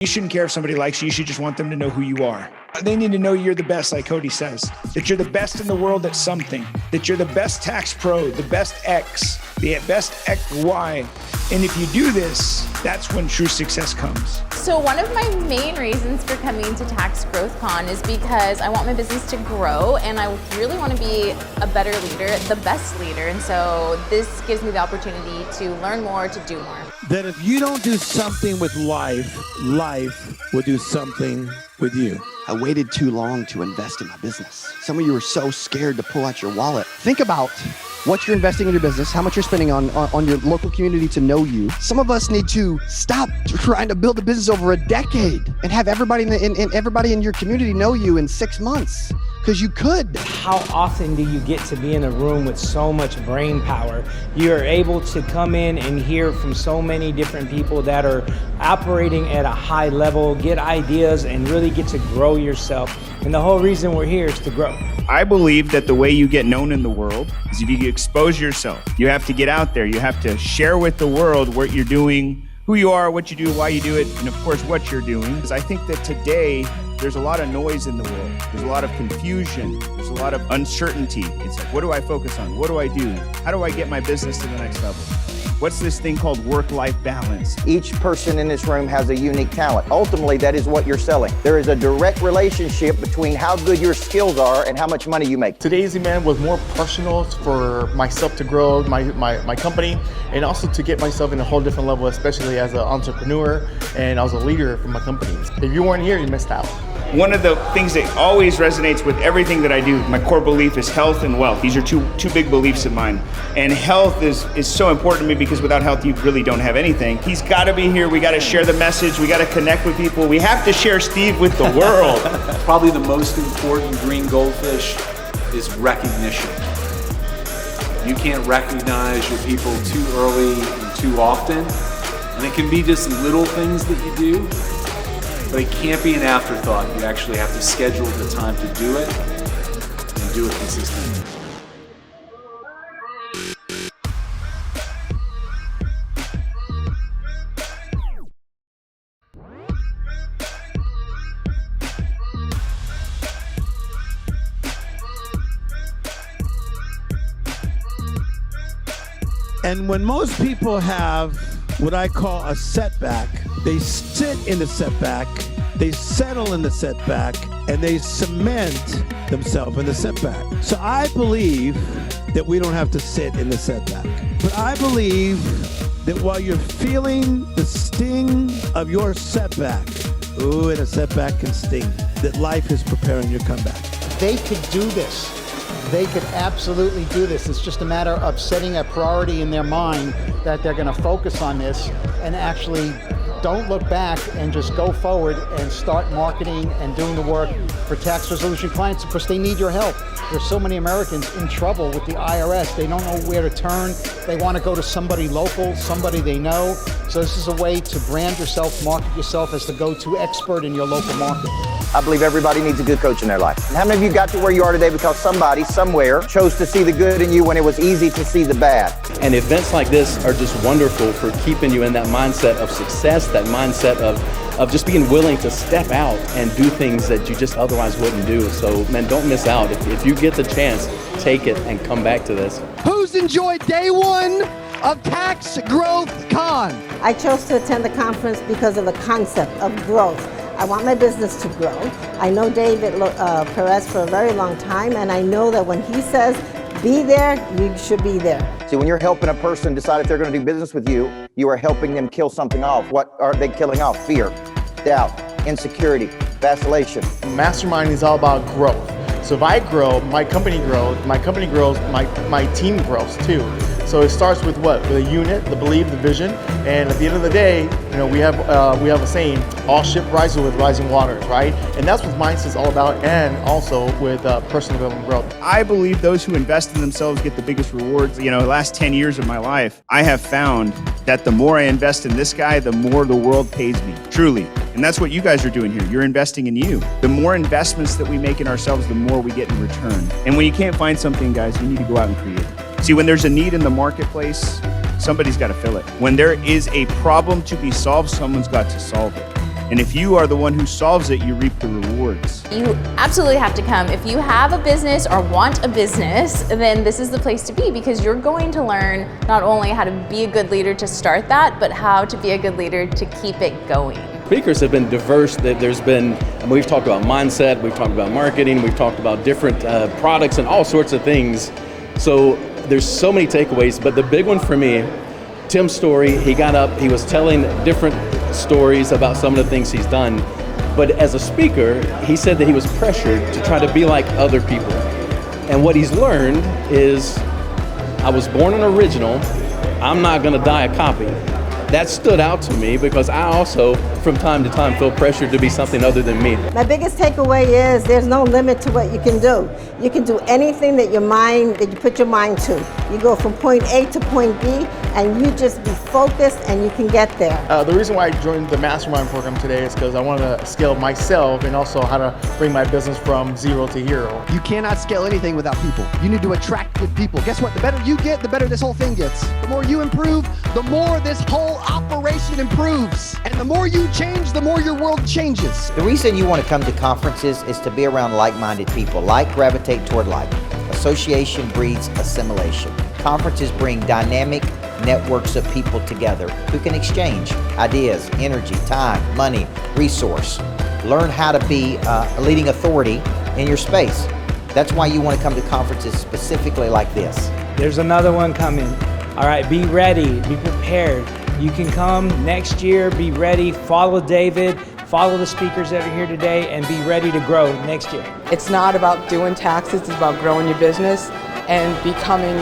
You shouldn't care if somebody likes you. You should just want them to know who you are. They need to know you're the best, like Cody says, that you're the best in the world at something, that you're the best tax pro, the best X, the best Y. And if you do this, that's when true success comes. So one of my main reasons for coming to Tax Growth Con is because I want my business to grow and I really want to be a better leader, the best leader. And so this gives me the opportunity to learn more, to do more. That if you don't do something with life, life will do something with you. I waited too long to invest in my business. Some of you are so scared to pull out your wallet. Think about what you're investing in your business, how much you're spending on your local community to know you. Some of us need to stop trying to build a business over a decade and have everybody everybody in your community know you in 6 months. Because you could. How often do you get to be in a room with so much brain power? You're able to come in and hear from so many different people that are operating at a high level, get ideas, and really get to grow yourself. And the whole reason we're here is to grow. I believe that the way you get known in the world is if you expose yourself. You have to get out there. You have to share with the world what you're doing, who you are, what you do, why you do it, and of course what you're doing. Because I think that today, there's a lot of noise in the world. There's a lot of confusion. There's a lot of uncertainty. It's like, what do I focus on? What do I do? How do I get my business to the next level? What's this thing called work-life balance? Each person in this room has a unique talent. Ultimately, that is what you're selling. There is a direct relationship between how good your skills are and how much money you make. Today's event was more personal for myself to grow my company and also to get myself in a whole different level, especially as an entrepreneur and as a leader for my company. If you weren't here, you missed out. One of the things that always resonates with everything that I do, my core belief is health and wealth. These are two big beliefs of mine. And health is so important to me because without health, you really don't have anything. He's got to be here. We got to share the message. We got to connect with people. We have to share Steve with the world. Probably the most important green goldfish is recognition. You can't recognize your people too early and too often. And it can be just little things that you do. But it can't be an afterthought. You actually have to schedule the time to do it and do it consistently. And when most people have what I call a setback, they sit in the setback, they settle in the setback, and they cement themselves in the setback. So I believe that we don't have to sit in the setback. But I believe that while you're feeling the sting of your setback, ooh, and a setback can sting, that life is preparing your comeback. They could do this. They could absolutely do this. It's just a matter of setting a priority in their mind that they're going to focus on this and actually don't look back and just go forward and start marketing and doing the work for tax resolution clients because they need your help. There's so many Americans in trouble with the IRS. They don't know where to turn. They want to go to somebody local, somebody they know. So this is a way to brand yourself, market yourself as the go-to expert in your local market. I believe everybody needs a good coach in their life. And how many of you got to where you are today because somebody, somewhere, chose to see the good in you when it was easy to see the bad? And events like this are just wonderful for keeping you in that mindset of success, that mindset of just being willing to step out and do things that you just otherwise wouldn't do. So, man, don't miss out. If you get the chance, take it and come back to this. Who's enjoyed day one of Tax Growth Con? I chose to attend the conference because of the concept of growth. I want my business to grow. I know David Perez for a very long time, and I know that when he says, be there, you should be there. See, when you're helping a person decide if they're going to do business with you, you are helping them kill something off. What are they killing off? Fear, doubt, insecurity, vacillation. Mastermind is all about growth. So if I grow, my company grows, my team grows too. So it starts with what? With a unit, the belief, the vision, and at the end of the day, you know, we have a saying: all ship rises with rising waters, right? And that's what Mindset's all about, and also with personal development growth. I believe those who invest in themselves get the biggest rewards. You know, the last 10 years of my life, I have found that the more I invest in this guy, the more the world pays me, truly. And that's what you guys are doing here. You're investing in you. The more investments that we make in ourselves, the more we get in return. And when you can't find something, guys, you need to go out and create it. See, when there's a need in the marketplace, somebody's got to fill it. When there is a problem to be solved, someone's got to solve it. And if you are the one who solves it, you reap the rewards. You absolutely have to come. If you have a business or want a business, then this is the place to be, because you're going to learn not only how to be a good leader to start that, but how to be a good leader to keep it going. Speakers have been diverse. There's been, we've talked about mindset, we've talked about marketing, we've talked about different products and all sorts of things. So there's so many takeaways, but the big one for me, Tim's story, he got up, he was telling different stories about some of the things he's done. But as a speaker, he said that he was pressured to try to be like other people. And what he's learned is, I was born an original, I'm not gonna die a copy. That stood out to me because I also, from time to time, feel pressured to be something other than me. My biggest takeaway is there's no limit to what you can do. You can do anything that you put your mind to. You go from point A to point B, and you just be focused, and you can get there. The reason why I joined the Mastermind program today is because I want to scale myself and also how to bring my business from 0 to hero. You cannot scale anything without people. You need to attract good people. Guess what? The better you get, the better this whole thing gets. The more you improve, the more this whole operation improves. And the more you change, the more your world changes. The reason you want to come to conferences is to be around like-minded people. Like gravitate toward like. Association breeds assimilation. Conferences bring dynamic networks of people together who can exchange ideas, energy, time, money, resource. Learn how to be a leading authority in your space. That's why you want to come to conferences specifically like this. There's another one coming. All right, be ready, be prepared. You can come next year, be ready, follow David, follow the speakers that are here today, and be ready to grow next year. It's not about doing taxes, it's about growing your business and becoming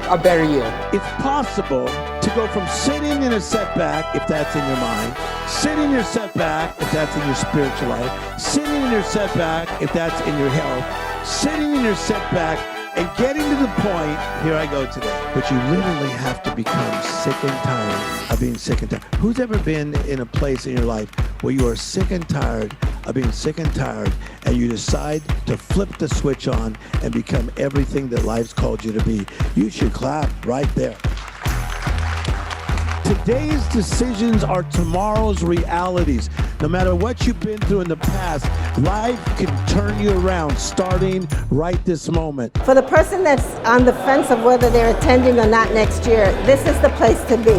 a better you. It's possible to go from sitting in a setback, if that's in your mind, sitting in your setback, if that's in your spiritual life, sitting in your setback, if that's in your health, sitting in your setback, and getting to the point, here I go today. But you literally have to become sick and tired of being sick and tired. Who's ever been in a place in your life where you are sick and tired of being sick and tired, and you decide to flip the switch on and become everything that life's called you to be? You should clap right there. Today's decisions are tomorrow's realities. No matter what you've been through in the past, life can turn you around starting right this moment. For the person that's on the fence of whether they're attending or not next year, this is the place to be.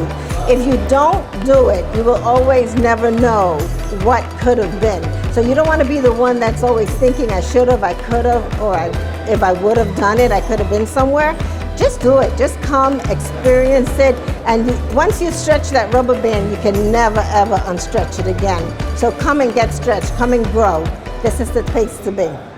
If you don't do it, you will always never know what could have been. So you don't want to be the one that's always thinking, I should have, I could have, or if I would have done it, I could have been somewhere. Just do it. Just come, experience it, and once you stretch that rubber band, you can never, ever unstretch it again. So come and get stretched. Come and grow. This is the place to be.